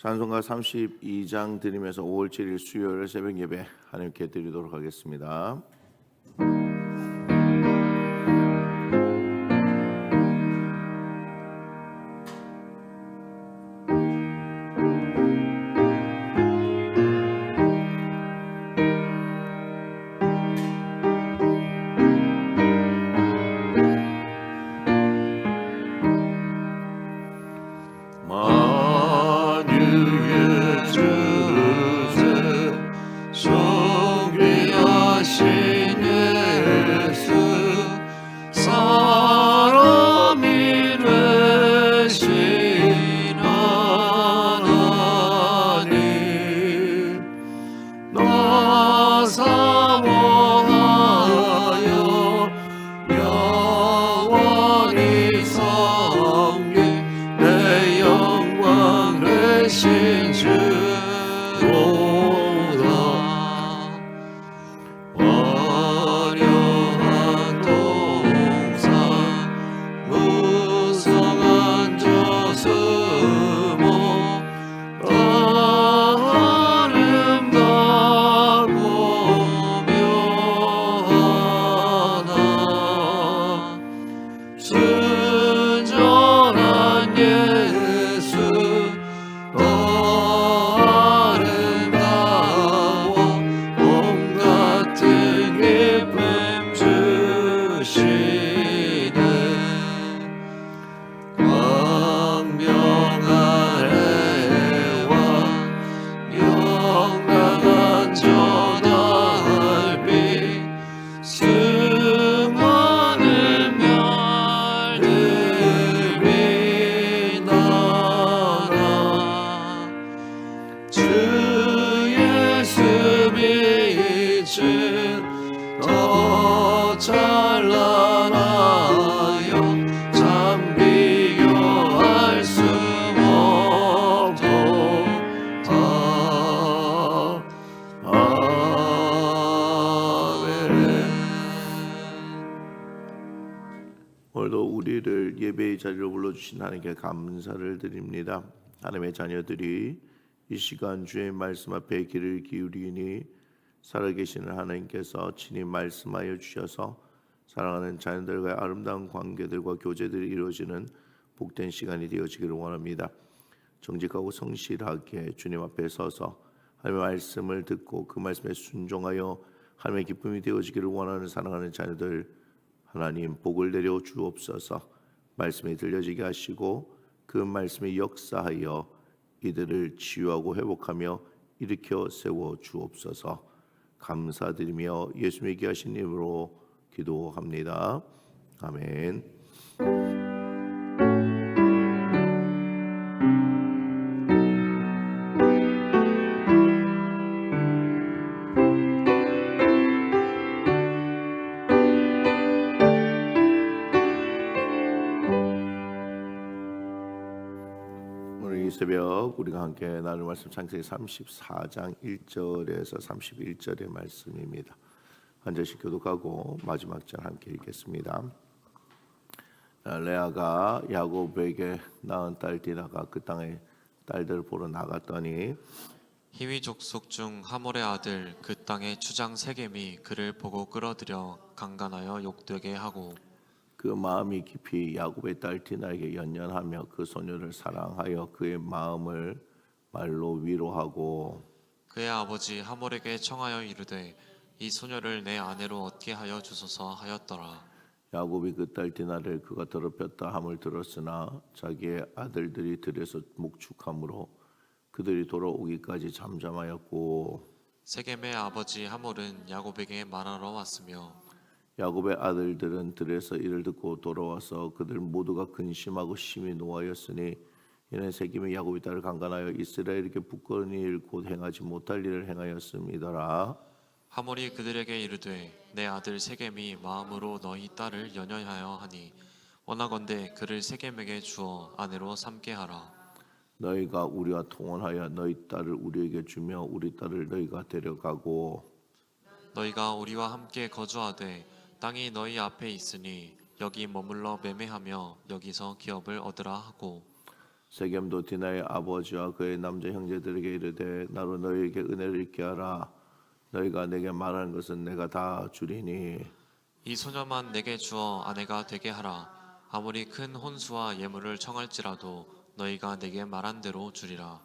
찬송가 32장 드리면서 5월 7일 수요일 새벽 예배 하나님께 드리도록 하겠습니다. 오늘도 우리를 예배의 자리로 불러주신 하나님께 감사를 드립니다. 하나님의 자녀들이 이 시간 주의 말씀 앞에 귀를 기울이니 살아계시는 하나님께서 친히 말씀하여 주셔서 사랑하는 자녀들과의 아름다운 관계들과 교제들이 이루어지는 복된 시간이 되어지기를 원합니다. 정직하고 성실하게 주님 앞에 서서 하나님의 말씀을 듣고 그 말씀에 순종하여 하나님의 기쁨이 되어지기를 원하는 사랑하는 자녀들, 하나님 복을 내려 주옵소서. 말씀이 들려지게 하시고 그 말씀이 역사하여 이들을 치유하고 회복하며 일으켜 세워 주옵소서. 감사드리며 예수님의 귀하신 이름으로 기도합니다. 아멘. 이 새벽 우리가 함께 나눌 말씀 창세기 34장 1절에서 31절의 말씀입니다. 한 절씩 교독하고 마지막 절 함께 읽겠습니다. 레아가 야곱에게 낳은 딸 디나가 그 땅의 딸들을 보러 나갔더니 히위 족속 중 하몰의 아들 그 땅의 추장 세겜이 그를 보고 끌어들여 강간하여 욕되게 하고 그 마음이 깊이 야곱의 딸 디나에게 연연하며 그 소녀를 사랑하여 그의 마음을 말로 위로하고 그의 아버지 하몰에게 청하여 이르되 이 소녀를 내 아내로 얻게 하여 주소서 하였더라. 야곱이 그 딸 디나를 그가 더럽혔다 함을 들었으나 자기의 아들들이 들에서 목축함으로 그들이 돌아오기까지 잠잠하였고 세겜의 아버지 하몰은 야곱에게 말하러 왔으며 야곱의 아들들은 들에서 이를 듣고 돌아와서 그들 모두가 근심하고 심히 노하였으니 이는 세겜이 야곱의 딸을 강간하여 이스라엘에게 부끄러운 일 곧 행하지 못할 일을 행하였음이더라. 하몰이 그들에게 이르되 내 아들 세겜이 마음으로 너희 딸을 연연하여 하니 원하건대 그를 세겜에게 주어 아내로 삼게 하라. 너희가 우리와 통혼하여 너희 딸을 우리에게 주며 우리 딸을 너희가 데려가고 너희가 우리와 함께 거주하되 땅이 너희 앞에 있으니 여기 머물러 매매하며 여기서 기업을 얻으라 하고 세겜도 디나의 아버지와 그의 남자 형제들에게 이르되 나로 너희에게 은혜를 있게 하라. 너희가 내게 말하는 것은 내가 다 주리니. 이 소녀만 내게 주어 아내가 되게 하라. 아무리 큰 혼수와 예물을 청할지라도 너희가 내게 말한 대로 주리라.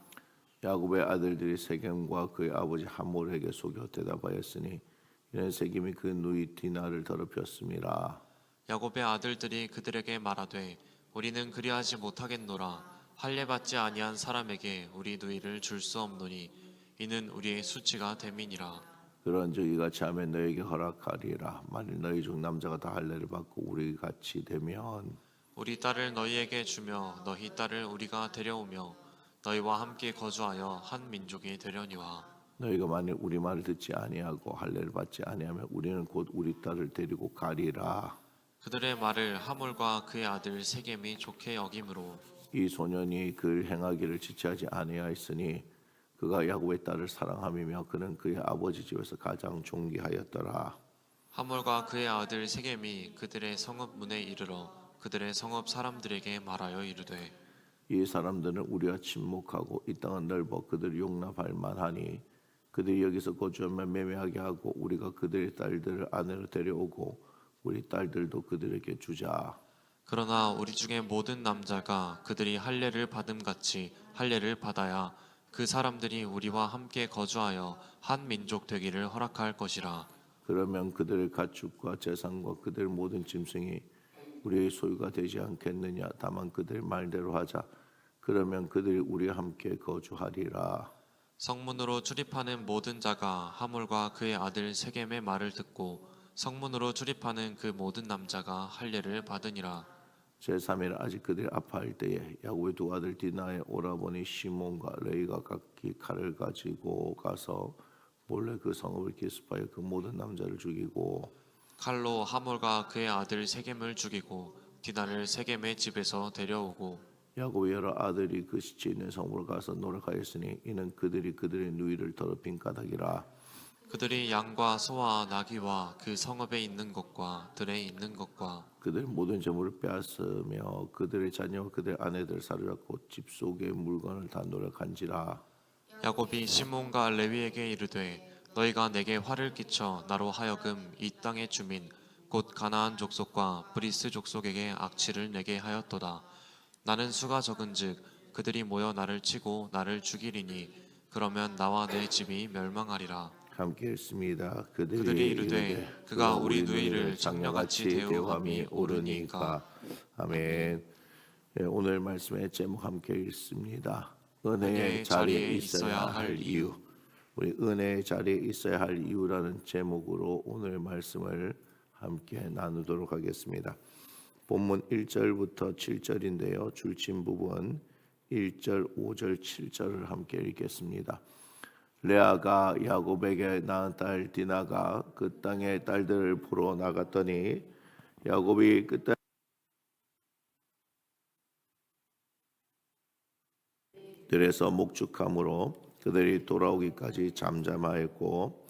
야곱의 아들들이 세겜과 그의 아버지 하몰에게 속여 대답하였으니 이는 세겜이 그 누이 디나를 더럽혔습니다. 야곱의 아들들이 그들에게 말하되 우리는 그리하지 못하겠노라. 할례 받지 아니한 사람에게 우리 누이를 줄 수 없노니 이는 우리의 수치가 됨이니라. 그런즉 이같이 하면 너희에게 허락하리라. 만일 너희 중 남자가 다 할례를 받고 우리 같이 되면 우리 딸을 너희에게 주며 너희 딸을 우리가 데려오며 너희와 함께 거주하여 한 민족이 되려니와. 너희가 만일 우리 말을 듣지 아니하고 할례를 받지 아니하면 우리는 곧 우리 딸을 데리고 가리라. 그들의 말을 하몰과 그의 아들 세겜이 좋게 여김으로 이 소년이 그 행하기를 지체하지 아니하였으니 그가 야곱의 딸을 사랑함이며 그는 그의 아버지 집에서 가장 존귀하였더라. 하몰과 그의 아들 세겜이 그들의 성읍 문에 이르러 그들의 성읍 사람들에게 말하여 이르되 이 사람들은 우리와 친목하고 이 땅은 넓어 그들을 용납할 만하니 그들이 여기서 거주하면 매매하게 하고 우리가 그들의 딸들을 아내로 데려오고 우리 딸들도 그들에게 주자. 그러나 우리 중에 모든 남자가 그들이 할례를 받음같이 할례를 받아야 그 사람들이 우리와 함께 거주하여 한 민족 되기를 허락할 것이라. 그러면 그들의 가축과 재산과 그들 모든 짐승이 우리의 소유가 되지 않겠느냐. 다만 그들 말대로 하자. 그러면 그들이 우리와 함께 거주하리라. 성문으로 출입하는 모든 자가 하몰과 그의 아들 세겜의 말을 듣고 성문으로 출입하는 그 모든 남자가 할례를 받으니라. 제3일 아직 그들이 아파할 때에 야곱의 두 아들 디나의 오라버니 시몬과 레이가 각기 칼을 가지고 가서 몰래 그 성읍을 기습하여 그 모든 남자를 죽이고 칼로 하몰과 그의 아들 세겜을 죽이고 디나를 세겜의 집에서 데려오고 야곱의 여러 아들이 그 시체 있는 성읍으로 가서 노력하였으니 이는 그들이 그들의 누이를 더럽힌 까닭이라. 그들이 양과 소와 나귀와 그 성읍에 있는 것과 들에 있는 것과 그들 모든 재물을 빼앗으며 그들의 자녀와 그들의 아내들을 사로잡고 집 속의 물건을 다 노력한지라. 야곱이 시몬과 레위에게 이르되 너희가 내게 화를 끼쳐 나로 하여금 이 땅의 주민 곧 가나안 족속과 브리스 족속에게 악취를 내게 하였도다. 나는 수가 적은즉 그들이 모여 나를 치고 나를 죽이리니 그러면 나와 내 집이 멸망하리라. 함께 읽습니다. 그들이 이르되 그가 우리 누이를 장녀같이 대우함이 옳으니까. 아멘. 예, 오늘 말씀의 제목 함께 읽습니다. 은혜의 은혜의 자리에 있어야 할 이유. 우리 은혜의 자리에 있어야 할 이유라는 제목으로 오늘 말씀을 함께 나누도록 하겠습니다. 본문 1절부터 7절인데요. 줄친 부분 1절, 5절, 7절을 함께 읽겠습니다. 레아가 야곱에게 낳은 딸 디나가 그 땅의 딸들을 보러 나갔더니 야곱이 그 딸들에서 목축함으로 그들이 돌아오기까지 잠잠하였고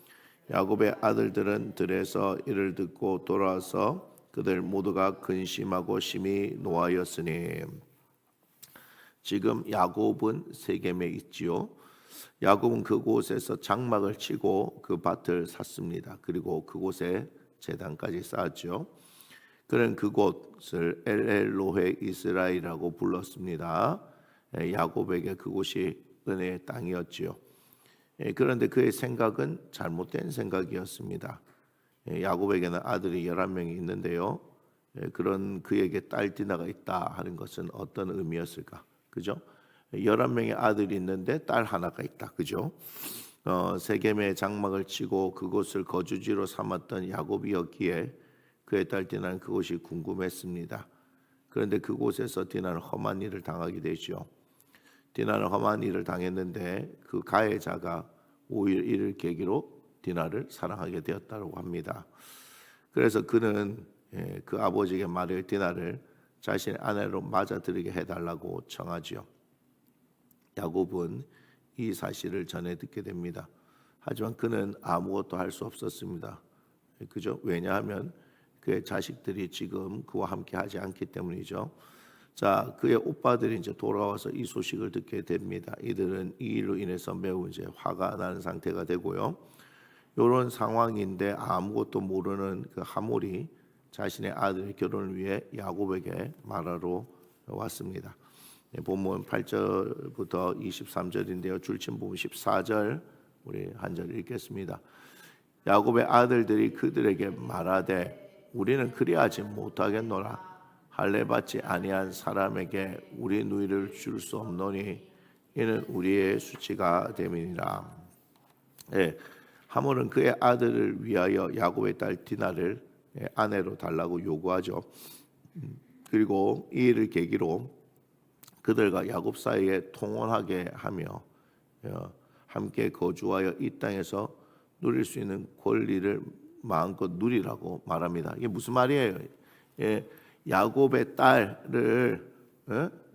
야곱의 아들들은 들에서 이를 듣고 돌아와서 그들 모두가 근심하고 심히 노하였으니. 지금 야곱은 세겜에 있지요. 야곱은 그곳에서 장막을 치고 그 밭을 샀습니다. 그리고 그곳에 제단까지 쌓았죠. 그는 그곳을 엘엘로헤 이스라엘이라고 불렀습니다. 야곱에게 그곳이 은혜의 땅이었지요. 그런데 그의 생각은 잘못된 생각이었습니다. 야곱에게는 아들이 11명이 있는데요. 그런 그에게 딸 디나가 있다 하는 것은 어떤 의미였을까? 그죠? 11명의 아들이 있는데 딸 하나가 있다. 그죠? 세겜에 장막을 치고 그곳을 거주지로 삼았던 야곱이었기에 그의 딸 디나는 그곳이 궁금했습니다. 그런데 그곳에서 디나는 험한 일을 당하게 되죠. 디나는 험한 일을 당했는데 그 가해자가 오히려 이를 계기로 디나를 사랑하게 되었다고 합니다. 그래서 그는 그 아버지에게 말해 디나를 자신의 아내로 맞아들이게 해달라고 청하지요. 야곱은 이 사실을 전해 듣게 됩니다. 하지만 그는 아무것도 할 수 없었습니다. 그죠? 왜냐하면 그의 자식들이 지금 그와 함께 하지 않기 때문이죠. 자, 그의 오빠들이 이제 돌아와서 이 소식을 듣게 됩니다. 이들은 이 일로 인해서 매우 이제 화가 나는 상태가 되고요. 이런 상황인데 아무것도 모르는 그 하몰이 자신의 아들의 결혼을 위해 야곱에게 말하러 왔습니다. 본문 8절부터 23절인데요. 줄친 부분 14절 우리 한 절 읽겠습니다. 야곱의 아들들이 그들에게 말하되 우리는 그리하지 못하겠노라. 할례 받지 아니한 사람에게 우리 누이를 줄 수 없노니 이는 우리의 수치가 됨이니라. 예, 하몰은 그의 아들을 위하여 야곱의 딸 디나를 아내로 달라고 요구하죠. 그리고 이 일을 계기로 그들과 야곱 사이에 통혼하게 하며 함께 거주하여 이 땅에서 누릴 수 있는 권리를 마음껏 누리라고 말합니다. 이게 무슨 말이에요? 예, 야곱의 딸을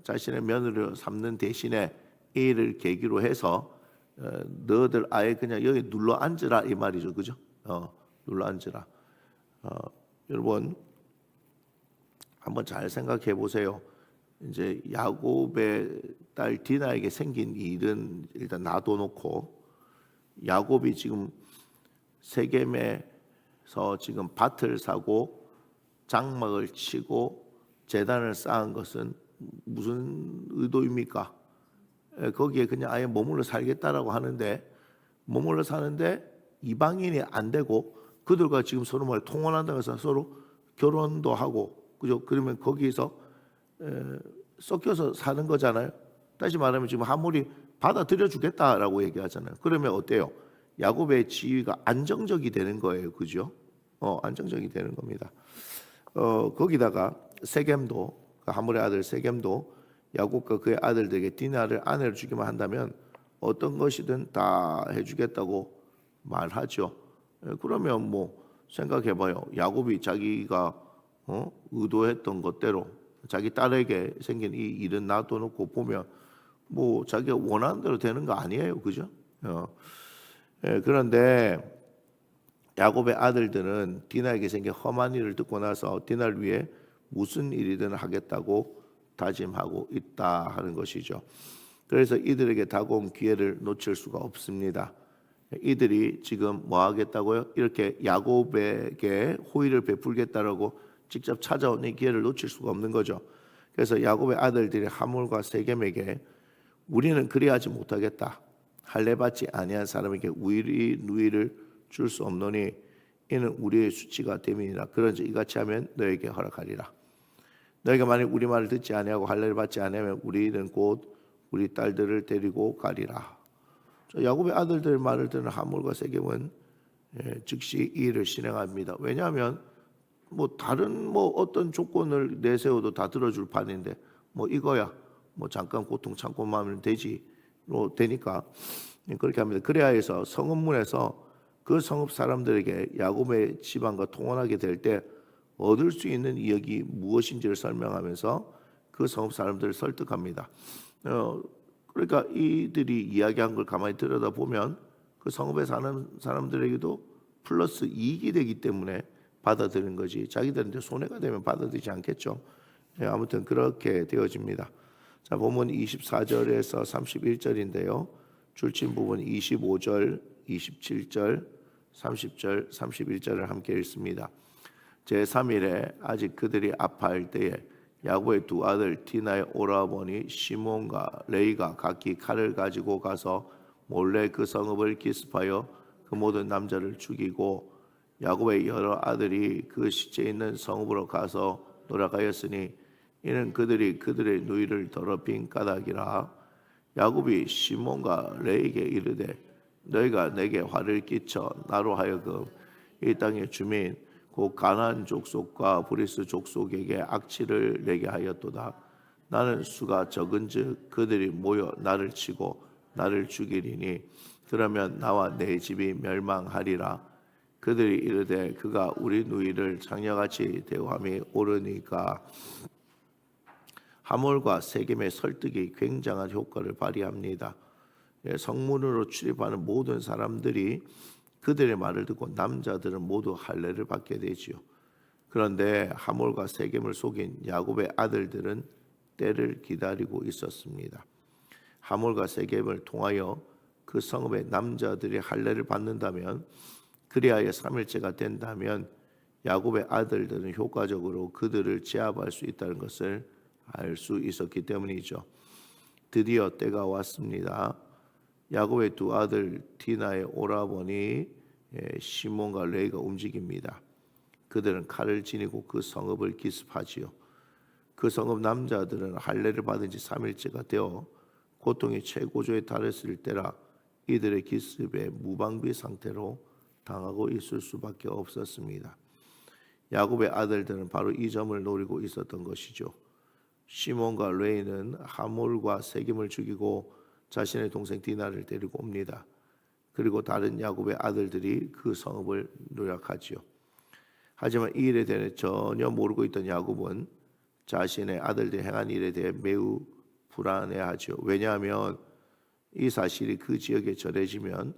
자신의 며느리로 삼는 대신에 이 일을 계기로 해서 너희들 아예 그냥 여기 눌러 앉으라 이 말이죠, 그죠? 눌러 앉으라. 여러분 한번 잘 생각해 보세요. 이제 야곱의 딸 디나에게 생긴 일은 일단 놔둬놓고 야곱이 지금 세겜에서 지금 밭을 사고 장막을 치고 제단을 쌓은 것은 무슨 의도입니까? 거기에 그냥 아예 머물러 살겠다라고 하는데 머물러 사는데 이방인이 안 되고 그들과 지금 서로 말 통혼한다고 해서 서로 결혼도 하고 그죠? 그러면 거기서 섞여서 사는 거잖아요. 다시 말하면 지금 하몰이 받아들여 주겠다라고 얘기하잖아요. 그러면 어때요? 야곱의 지위가 안정적이 되는 거예요, 그죠? 안정적이 되는 겁니다. 거기다가 세겜도 하몰의 아들 세겜도 야곱과 그의 아들들에게 디나를 아내로 주기만 한다면 어떤 것이든 다 해주겠다고 말하죠. 그러면 뭐 생각해봐요. 야곱이 자기가 의도했던 것대로 자기 딸에게 생긴 이 일은 놔둬놓고 보면 뭐 자기가 원하는 대로 되는 거 아니에요, 그죠? 그런데 야곱의 아들들은 디나에게 생긴 험한 일을 듣고 나서 디나를 위해 무슨 일이든 하겠다고 다짐하고 있다 하는 것이죠. 그래서 이들에게 다가온 기회를 놓칠 수가 없습니다. 이들이 지금 뭐 하겠다고요? 이렇게 야곱에게 호의를 베풀겠다라고 직접 찾아온 이 기회를 놓칠 수가 없는 거죠. 그래서 야곱의 아들들이 하몰과 세겜에게 우리는 그리하지 못하겠다. 할례 받지 아니한 사람에게 우리 누이를 줄 수 없노니 이는 우리의 수치가 됨이니라. 그런즉 이같이 하면 너에게 허락하리라. 너희가 만약 우리 말을 듣지 아니하고 할례를 받지 아니하면 우리는 곧 우리 딸들을 데리고 가리라. 야곱의 아들들 말을 듣는 하몰과 세겜은 즉시 이 일을 실행합니다. 왜냐하면 뭐 다른 뭐 어떤 조건을 내세워도 다 들어줄 판인데 뭐 이거야 뭐 잠깐 고통 참고만 하면 되지로 되니까 그렇게 합니다. 그래야 해서 성읍문에서 그 성읍 사람들에게 야곱의 집안과 통혼하게 될 때 얻을 수 있는 이익이 무엇인지를 설명하면서 그 성읍 사람들을 설득합니다. 그러니까 이들이 이야기한 걸 가만히 들여다보면 그 성읍에 사는 사람들에게도 플러스 이익이 되기 때문에 받아들이는 거지 자기들한테 손해가 되면 받아들이지 않겠죠. 아무튼 그렇게 되어집니다. 자, 본문 24절에서 31절인데요. 줄친 부분 25절, 27절, 30절, 31절을 함께 읽습니다. 제3일에 아직 그들이 아파할 때에 야곱의 두 아들 디나의 오라버니 시몬과 레이가 각기 칼을 가지고 가서 몰래 그 성읍을 기습하여 그 모든 남자를 죽이고 야곱의 여러 아들이 그 시체 있는 성읍으로 가서 돌아가였으니 이는 그들이 그들의 누이를 더럽힌 까닭이라. 야곱이 시몬과 레이에게 이르되 너희가 내게 화를 끼쳐 나로 하여금 이 땅의 주민 곧 가나안 족속과 브리스 족속에게 악취를 내게 하였도다. 나는 수가 적은즉 그들이 모여 나를 치고 나를 죽이리니 그러면 나와 내 집이 멸망하리라. 그들이 이르되 그가 우리 누이를 장녀같이 대우함이 옳으니까. 하몰과 세겜의 설득이 굉장한 효과를 발휘합니다. 성문으로 출입하는 모든 사람들이 그들의 말을 듣고 남자들은 모두 할례를 받게 되지요. 그런데 하몰과 세겜을 속인 야곱의 아들들은 때를 기다리고 있었습니다. 하몰과 세겜을 통하여 그 성읍의 남자들이 할례를 받는다면, 그리하여 3일째가 된다면 야곱의 아들들은 효과적으로 그들을 제압할 수 있다는 것을 알 수 있었기 때문이죠. 드디어 때가 왔습니다. 야곱의 두 아들 디나의 오라버니 시몬과 레이가 움직입니다. 그들은 칼을 지니고 그 성읍을 기습하지요. 그 성읍 남자들은 할례를 받은 지 3일째가 되어 고통이 최고조에 달했을 때라 이들의 기습에 무방비 상태로 당하고 있을 수밖에 없었습니다. 야곱의 아들들은 바로 이 점을 노리고 있었던 것이죠. 시몬과 레이는 하몰과 세겜을 죽이고 자신의 동생 디나를 데리고 옵니다. 그리고 다른 야곱의 아들들이 그 성읍을 노략하지요. 하지만 이 일에 대해 전혀 모르고 있던 야곱은 자신의 아들들이 행한 일에 대해 매우 불안해하죠. 왜냐하면 이 사실이 그 지역에 전해지면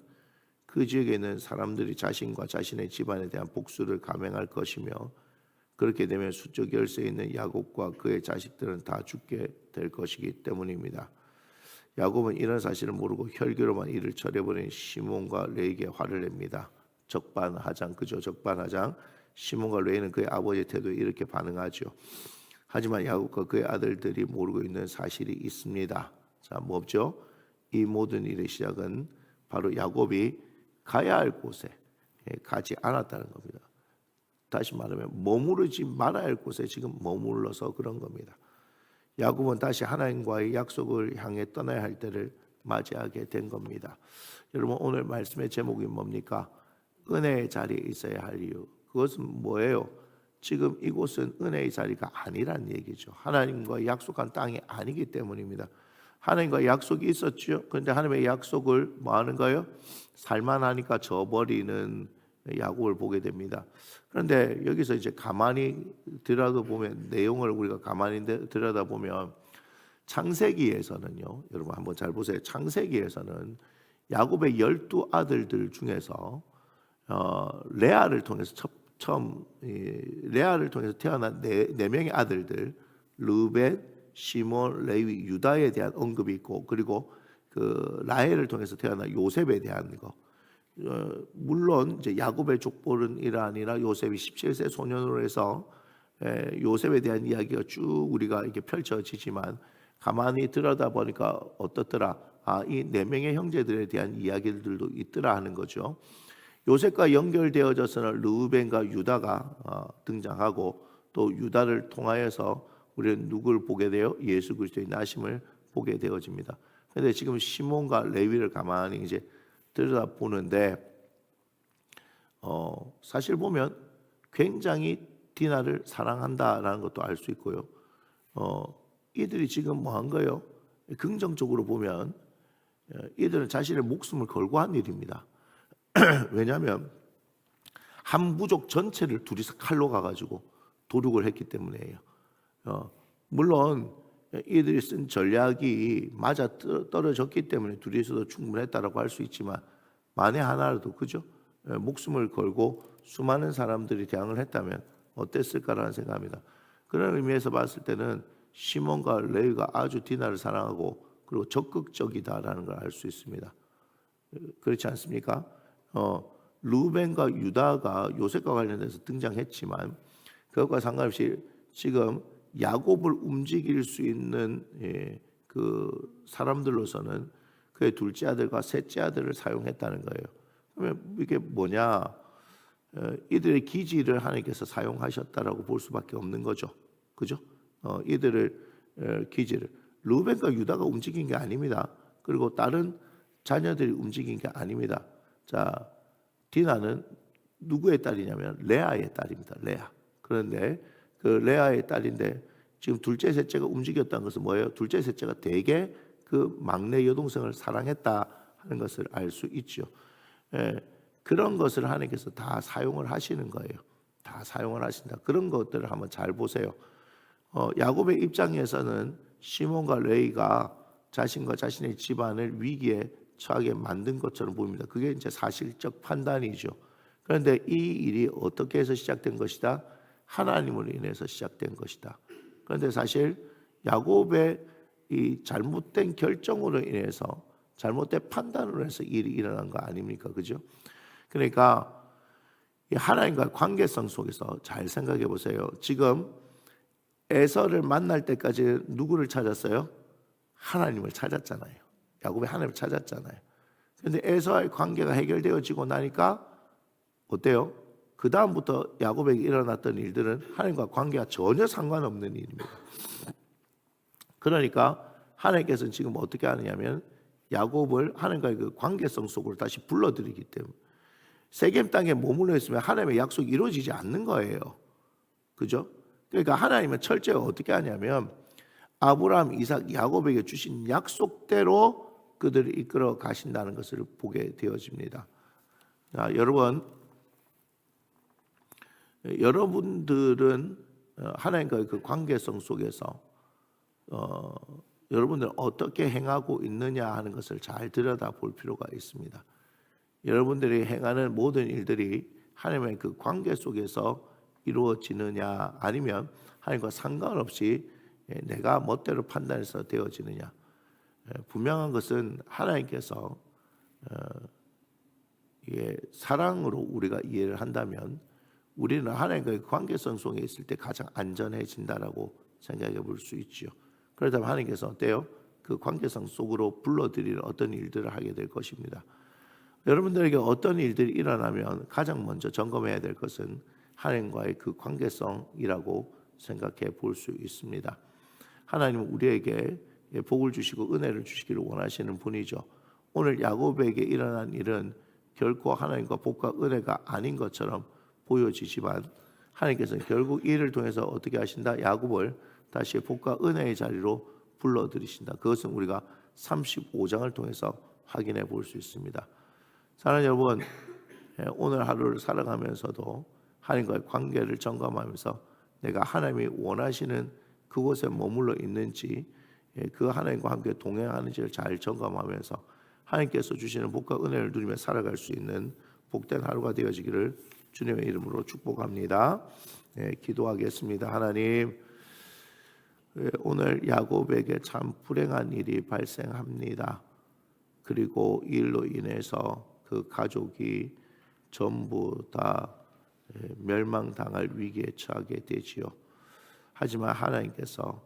그 지역에 있는 사람들이 자신과 자신의 집안에 대한 복수를 감행할 것이며, 그렇게 되면 수적 열세에 있는 야곱과 그의 자식들은 다 죽게 될 것이기 때문입니다. 야곱은 이런 사실을 모르고 혈기로만 일을 처리해버린 시몬과 레이에게 화를 냅니다. 적반하장, 그죠? 적반하장. 시몬과 레이는 그의 아버지의 태도에 이렇게 반응하죠. 하지만 야곱과 그의 아들들이 모르고 있는 사실이 있습니다. 자, 뭐죠? 이 모든 일의 시작은 바로 야곱이 가야 할 곳에 가지 않았다는 겁니다. 다시 말하면 머무르지 말아야 할 곳에 지금 머물러서 그런 겁니다. 야곱은 다시 하나님과의 약속을 향해 떠나야 할 때를 맞이하게 된 겁니다. 여러분, 오늘 말씀의 제목이 뭡니까? 은혜의 자리에 있어야 할 이유. 그것은 뭐예요? 지금 이곳은 은혜의 자리가 아니란 얘기죠. 하나님과 약속한 땅이 아니기 때문입니다. 하나님과 약속이 있었죠. 그런데 하나님의 약속을 뭐 하는 거예요? 살만하니까 저버리는 야곱을 보게 됩니다. 그런데 여기서 이제 가만히 들여다보면, 내용을 우리가 가만히 들여다보면 창세기에서는요, 여러분 한번 잘 보세요. 창세기에서는 야곱의 12아들들 중에서 레아를 통해서 레아를 통해서 태어난 네 명의 아들들, 르벤, 시몬, 레위, 유다에 대한 언급이 있고, 그리고 그 라헬을 통해서 태어난 요셉에 대한 거. 물론 이제 야곱의 족보는이 아니라 요셉이 17세 소년으로 해서 요셉에 대한 이야기가 쭉 우리가 이렇게 펼쳐지지만, 가만히 들여다보니까 어떻더라? 이 네 명의 형제들에 대한 이야기들도 있더라 하는 거죠. 요셉과 연결되어져서는 르우벤과 유다가 등장하고, 또 유다를 통하여서 우리는 누구를 보게 돼요? 예수 그리스도의 나심을 보게 되어집니다. 그런데 지금 시몬과 레위를 가만히 이제 들여다보는데 사실 보면 굉장히 디나를 사랑한다라는 것도 알 수 있고요. 이들이 지금 뭐 한 거예요? 긍정적으로 보면 이들은 자신의 목숨을 걸고 한 일입니다. 왜냐하면 한 부족 전체를 둘이서 칼로 가가지고 도륙을 했기 때문이에요. 물론 이들이 쓴 전략이 맞아 떨어졌기 때문에 둘이서도 충분했다라고 할 수 있지만, 만에 하나라도 그죠? 목숨을 걸고 수많은 사람들이 대항을 했다면 어땠을까라는 생각합니다. 그런 의미에서 봤을 때는 시몬과 레위가 아주 디나를 사랑하고 그리고 적극적이다라는 걸 알 수 있습니다. 그렇지 않습니까? 루벤과 유다가 요셉과 관련해서 등장했지만 그것과 상관없이 지금 야곱을 움직일 수 있는 그 사람들로서는 그의 둘째 아들과 셋째 아들을 사용했다는 거예요. 그러면 이게 뭐냐? 이들의 기지를 하나님께서 사용하셨다라고 볼 수밖에 없는 거죠. 그죠? 이들을 기지를 루벤과 유다가 움직인 게 아닙니다. 그리고 다른 자녀들이 움직인 게 아닙니다. 자, 디나는 누구의 딸이냐면 레아의 딸입니다. 레아. 그런데 그 레아의 딸인데 지금 둘째 셋째가 움직였다는 것은 뭐예요? 둘째 셋째가 되게 그 막내 여동생을 사랑했다 하는 것을 알 수 있죠. 그런 것을 하나님께서 다 사용을 하시는 거예요. 다 사용을 하신다. 그런 것들을 한번 잘 보세요. 야곱의 입장에서는 시몬과 레이가 자신과 자신의 집안을 위기에 처하게 만든 것처럼 보입니다. 그게 이제 사실적 판단이죠. 그런데 이 일이 어떻게 해서 시작된 것이다? 하나님으로 인해서 시작된 것이다. 그런데 사실 야곱의 이 잘못된 결정으로 인해서 잘못된 판단으로 해서 일이 일어난 거 아닙니까? 그죠? 그러니까 이 하나님과 관계성 속에서 잘 생각해 보세요. 지금 에서를 만날 때까지 누구를 찾았어요? 하나님을 찾았잖아요. 야곱이 하나님을 찾았잖아요. 그런데 에서와의 관계가 해결되어지고 나니까 어때요? 그 다음부터 야곱에게 일어났던 일들은 하나님과 관계가 전혀 상관없는 일입니다. 그러니까 하나님께서는 지금 어떻게 하느냐면 야곱을 하나님과의 그 관계성 속으로 다시 불러들이기 때문에 세겜 땅에 머물러 있으면 하나님의 약속이 이루어지지 않는 거예요. 그죠? 그러니까 하나님은 철저히 어떻게 하냐면 아브라함, 이삭, 야곱에게 주신 약속대로 그들을 이끌어 가신다는 것을 보게 되어집니다. 자, 여러분들은 하나님과의 그 관계성 속에서 여러분들은 어떻게 행하고 있느냐 하는 것을 잘 들여다볼 필요가 있습니다. 여러분들이 행하는 모든 일들이 하나님의 그 관계 속에서 이루어지느냐 아니면 하나님과 상관없이 내가 멋대로 판단해서 되어지느냐. 분명한 것은 하나님께서 사랑으로 우리가 이해를 한다면 우리는 하나님과의 관계성 속에 있을 때 가장 안전해진다라고 생각해 볼 수 있죠. 그렇다면 하나님께서 어때요? 그 관계성 속으로 불러들이는 어떤 일들을 하게 될 것입니다. 여러분들에게 어떤 일들이 일어나면 가장 먼저 점검해야 될 것은 하나님과의 그 관계성이라고 생각해 볼 수 있습니다. 하나님은 우리에게 복을 주시고 은혜를 주시기를 원하시는 분이죠. 오늘 야곱에게 일어난 일은 결코 하나님과 복과 은혜가 아닌 것처럼 보여지지만 하나님께서는 결국 이 일을 통해서 어떻게 하신다? 야곱을 다시 복과 은혜의 자리로 불러들이신다. 그것은 우리가 35장을 통해서 확인해 볼 수 있습니다. 사랑하는 여러분, 오늘 하루를 살아가면서도 하나님과의 관계를 점검하면서 내가 하나님이 원하시는 그곳에 머물러 있는지 그 하나님과 함께 동행하는지를 잘 점검하면서 하나님께서 주시는 복과 은혜를 누리며 살아갈 수 있는 복된 하루가 되어지기를 주님의 이름으로 축복합니다. 기도하겠습니다. 하나님, 오늘 야곱에게 참 불행한 일이 발생합니다. 그리고 이 일로 인해서 그 가족이 전부 다 멸망당할 위기에 처하게 되지요. 하지만 하나님께서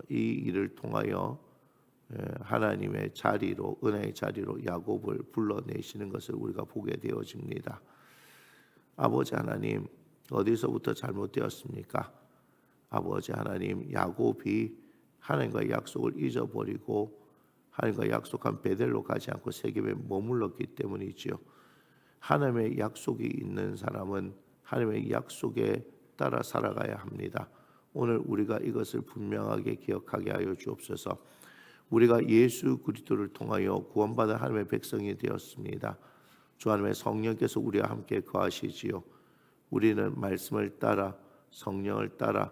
이 일을 통하여 하나님의 자리로, 은혜의 자리로 야곱을 불러내시는 것을 우리가 보게 되어집니다. 아버지 하나님, 어디서부터 잘못되었습니까? 아버지 하나님, 야곱이 하나님과의 약속을 잊어버리고 하나님과 약속한 베델로 가지 않고 세겜에 머물렀기 때문이지요. 하나님의 약속이 있는 사람은 하나님의 약속에 따라 살아가야 합니다. 오늘 우리가 이것을 분명하게 기억하게 하여 주옵소서. 우리가 예수 그리스도를 통하여 구원받은 하나님의 백성이 되었습니다. 주 하나님의 성령께서 우리와 함께 거하시지요. 우리는 말씀을 따라 성령을 따라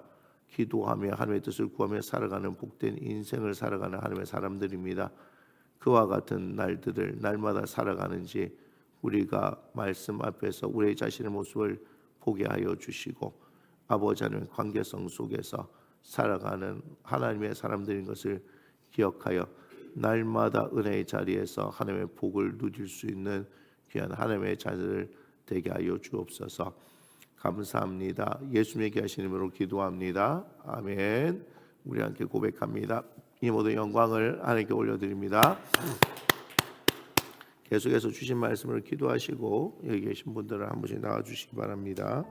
기도하며 하나님의 뜻을 구하며 살아가는 복된 인생을 살아가는 하나님의 사람들입니다. 그와 같은 날들을 날마다 살아가는지 우리가 말씀 앞에서 우리 자신의 모습을 보게 하여 주시고 아버지 하나님의 관계성 속에서 살아가는 하나님의 사람들인 것을 기억하여 날마다 은혜의 자리에서 하나님의 복을 누릴 수 있는 귀한 하나님의 자녀들 되게 하여 주옵소서. 감사합니다. 예수님의 귀하신 이름으로 기도합니다. 아멘. 우리 함께 고백합니다. 이 모든 영광을 하나님께 올려드립니다. 계속해서 주신 말씀을 기도하시고 여기 계신 분들은 한 번씩 나와주시기 바랍니다.